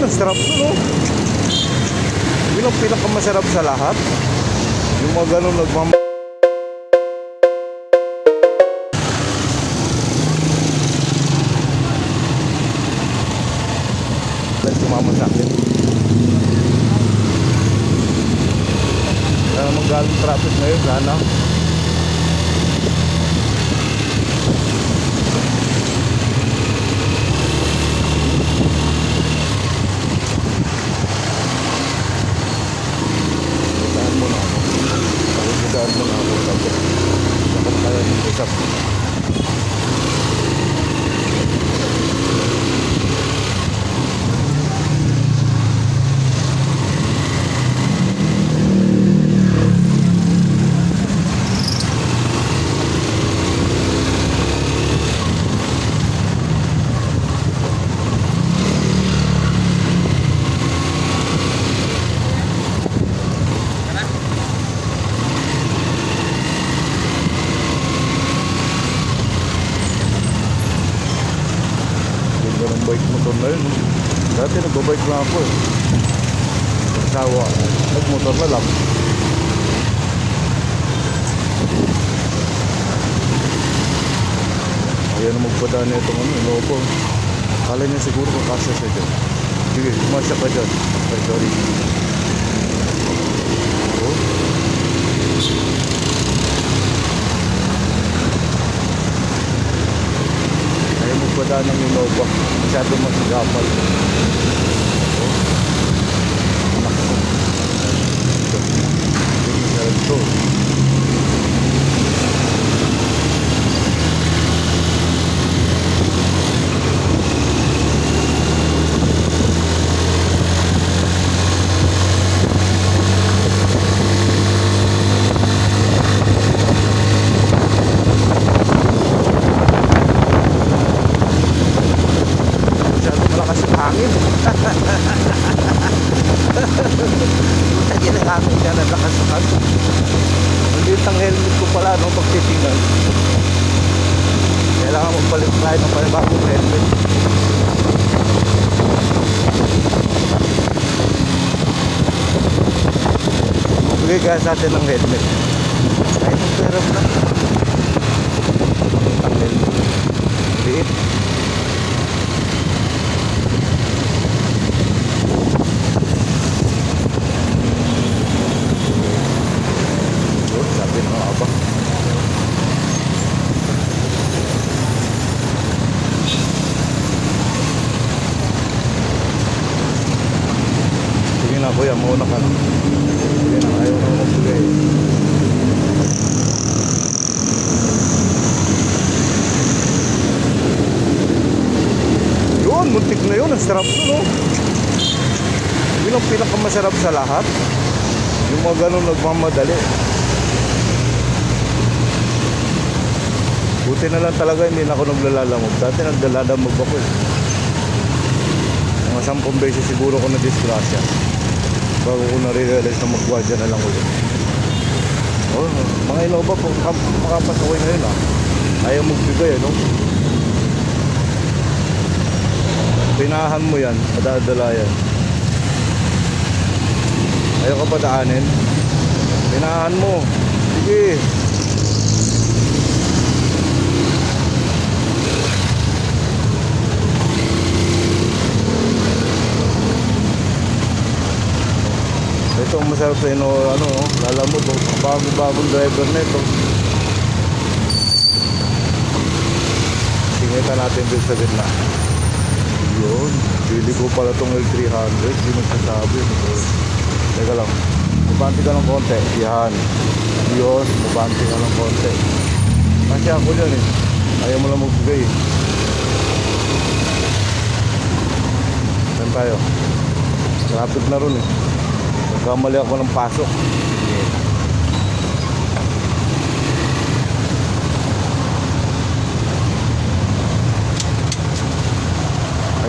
ang sarap nun, no? Yun ang pinakamasarap sa lahat. Yung mga ganun sumama sa akin. Magaling traffic ngayon, sana. Pagkitaan mo na ako. Dapat kaya ng usap. Bike motor na yun. Dati nagbabike lang ako eh. Sawa. Nagmotor na lang. Ayan na magpadaan na itong Innova. Kala niya siguro kakasya siya dyan. Sige, umasya ka dyan. Ay, sorry. Oh. Magpadaan ng Innova. Masyado masigapal. Ito. Lagi ng hangin niya na nakasukat. Maliit ang helmet ko pala, no, pagtitingnan. Kailangan magpalit tayo ng panibagong helmet. Magbigay kaya sa atin ng helmet. Ay, magpirap na. Ang helmet. Liit. Kuya, mauna ka na. Sige na, ayaw na magbigay. Yun, muntik na yun. Ang sarap nun, no? Yun ang pinakamasarap sa lahat. Yung mga ganun nagmamadali. Buti na lang talaga hindi na ako naglalalamog. Dati naglalalamog ako eh. Mga 10 beses siguro ko na-disgrasya bago ko na-realize na magwadya na lang ulit. Oh, mga Innova po, makapasaway na yun ah. Ayaw magbigay, no? Pinahan mo yan, madadala yan. Ayaw ka pa daanin. Pinahan mo. Sige. Ito ang masarap sa lalamog, bagong driver na ito. Tingnan natin dito sa gitna. Yun, pili ko pala itong L300, di magsasabi. Teka lang, mabanti ka ng konti. Yan, yun, mabanti ka ng konti. Kasi ako dyan eh, ayaw mo lang magbigay eh. Saan tayo? Traffic na ron eh. Nagkamali ako ng pasok.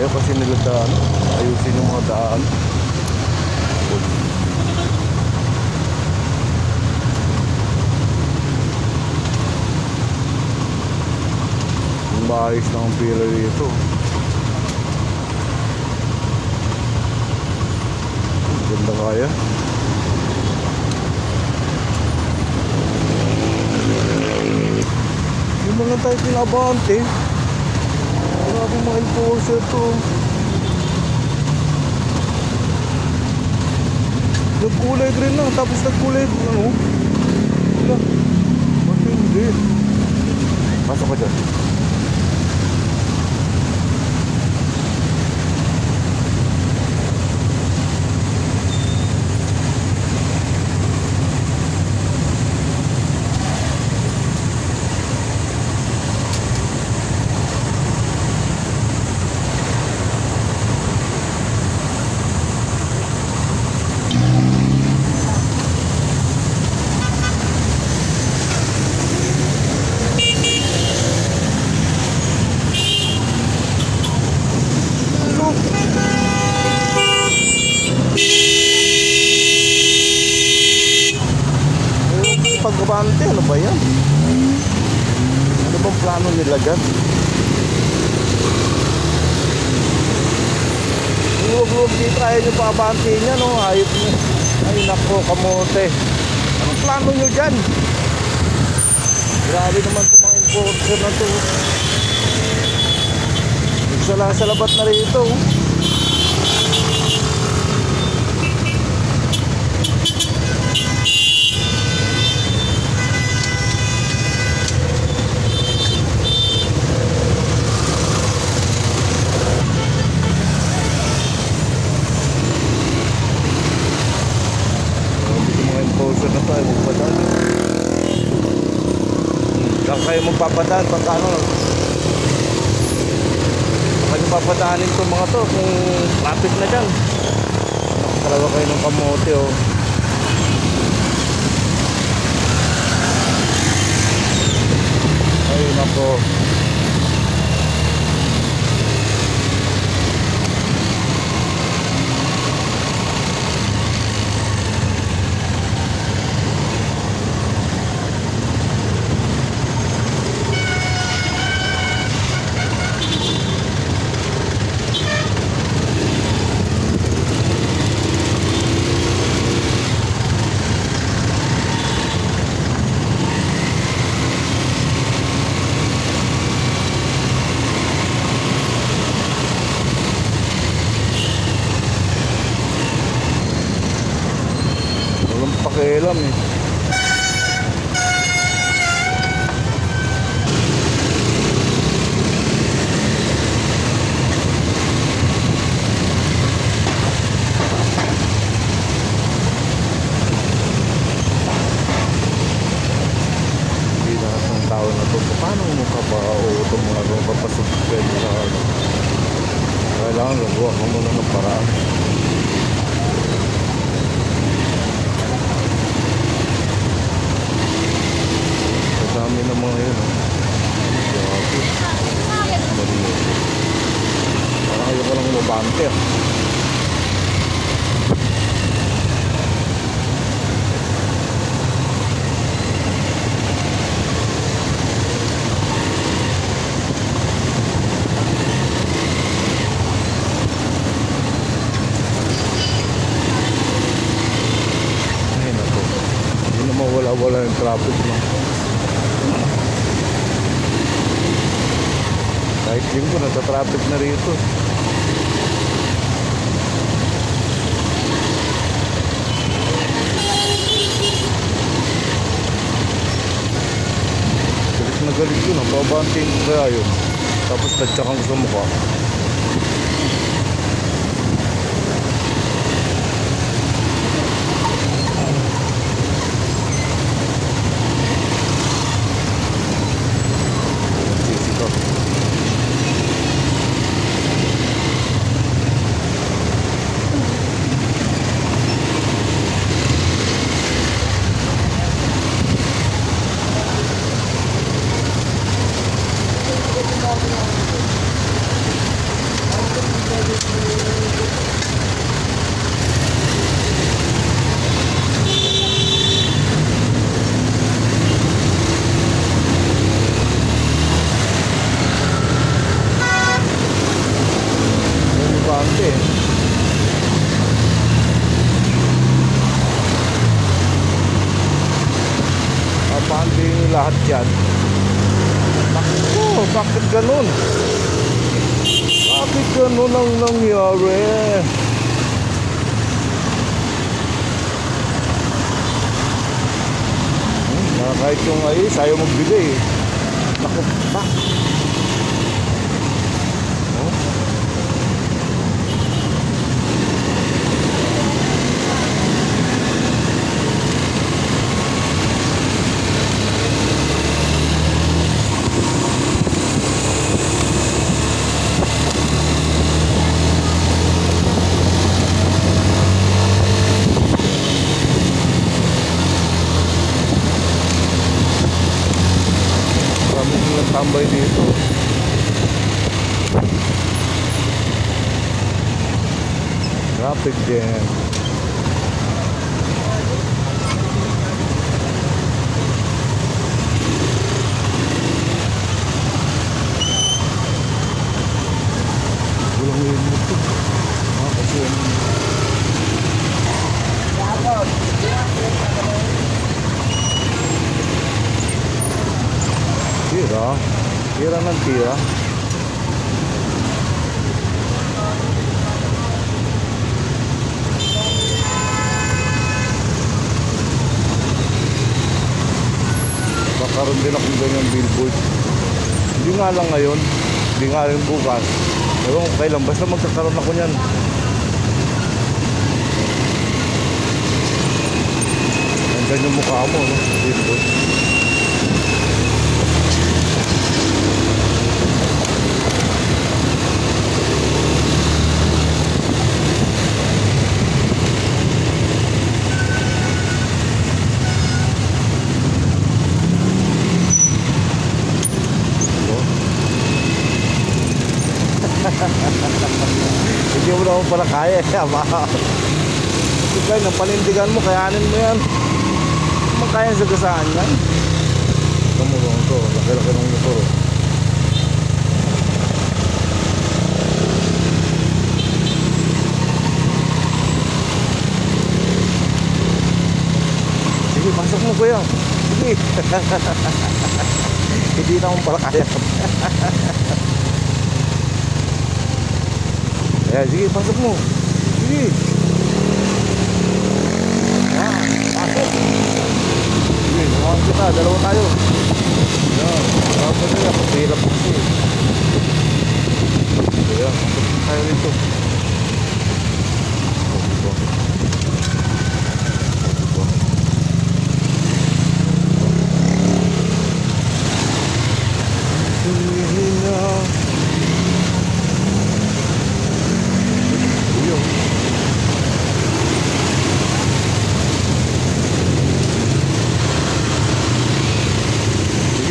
Ayaw kasi nila daan. Ayusin yung mga daan. Yung maayos na ang pila dito. kaya. Hindi mo lang tayo pinabante. Grabe mga enforcer to. Nagkulay green lang, tapos nagkulay ano? Wala. Ba't hindi? Pasok ka dyan. Pagkabante, ano ba yan? Ano bang plano nila dyan? Huwag dito, ayaw nyo pakabante niya, no? Ayop nyo. Ay nako, kamote. Anong plano nyo dyan? Grabe naman sa mga enforcer na to. Nagsala-salabat na rito. Na tayo magpadaan. Saan kayo magpapadaan pagka ano? Saan kayo papadaanin itong mga to kung traffic na dyan? Talaga kayo ng kamote oh. Ay nako. Pakialam eh. Hindi lahat ng tao na to. Paano mo ka ba ito mga doon papasok kayo sa ano? Kailangan nagawa mo muna ng paraan. Dami na mga yun parang ayaw ko lang umabante ay naku, hindi na mawala-wala yung traffic na. Kahit linggo, nasa-traffic na rito. Galit na galit yun, ang babantiin ko kaya yun. Tapos nagtsakang sa mukha. lahat yan. Naku, bakit ganun? Bakit ganun ang nangyari? Kahit yung ayos, ayaw magbigay eh. Naku, pa. Oh. Tambay dito. Traffic jam. Walang yun ito. Kasi tira. Tira ng tira. Bakaroon din akong ganyan billboard. Hindi nga lang ngayon. Hindi nga rin bukas. Pero kailan basta magkakaroon ako niyan. Nandiyan yung mukha mo, no? Billboard. Hindi mo naman pala kaya. Ito kayo, ng panindigan mo, kayanin mo yan. Hindi mo kaya sa gasaan yan. Ito mo lang ito, laki-laki ng motor. Sige, pasok mo kuya. Sige. Hindi naman pala kaya. Ayan, sige, pasok mo. Sige. Pasok. Sige, naman kita. Dalawa tayo. Ayan, pasok na yan. Pagpilap mo siya. Ayan, pasok tayo rito.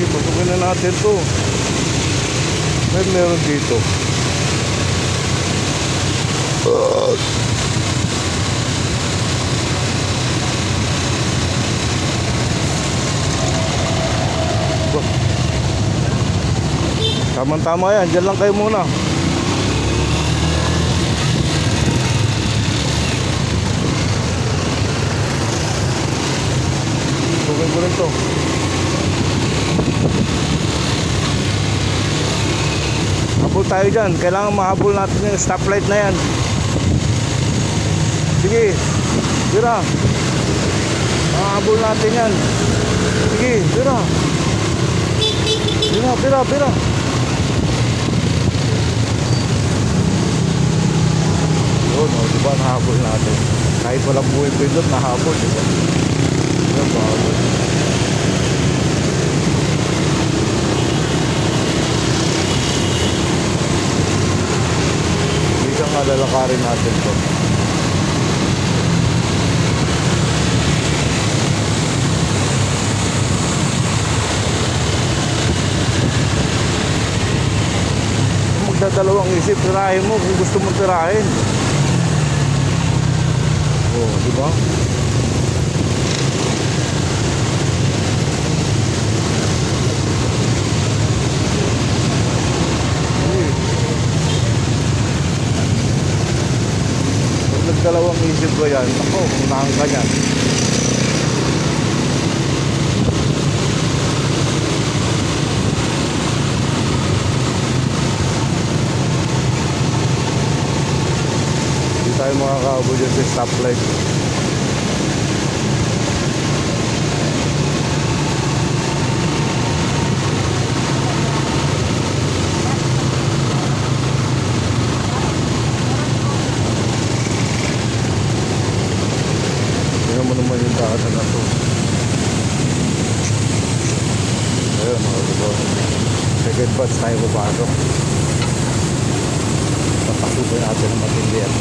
Pasukin na natin to. Meron dito. Tama-tama yan. Diyan lang kayo muna. Pasukin ko rin to. Habol tayo dyan. Kailangan mahabol natin yung stoplight na yan. Sige. Tira. Mahabol natin yan. Sige. Tira. Tira. Yun o. Diba nahabol natin. Kahit walang buhay pindot, nahabol. Diba? Diba nahabol. Lalakarin natin to. Magdadalawang isip, tirahin mo kung gusto mong tirahin. Oh, di ba? Dalawang isip ko yan. Ako, unahan ka yan. habol dyan sa stoplight. Tingnan mo naman yung daanan na to. Ayun, mga diba? Second batch tayo papasok. Papasukin natin ang matindi yan.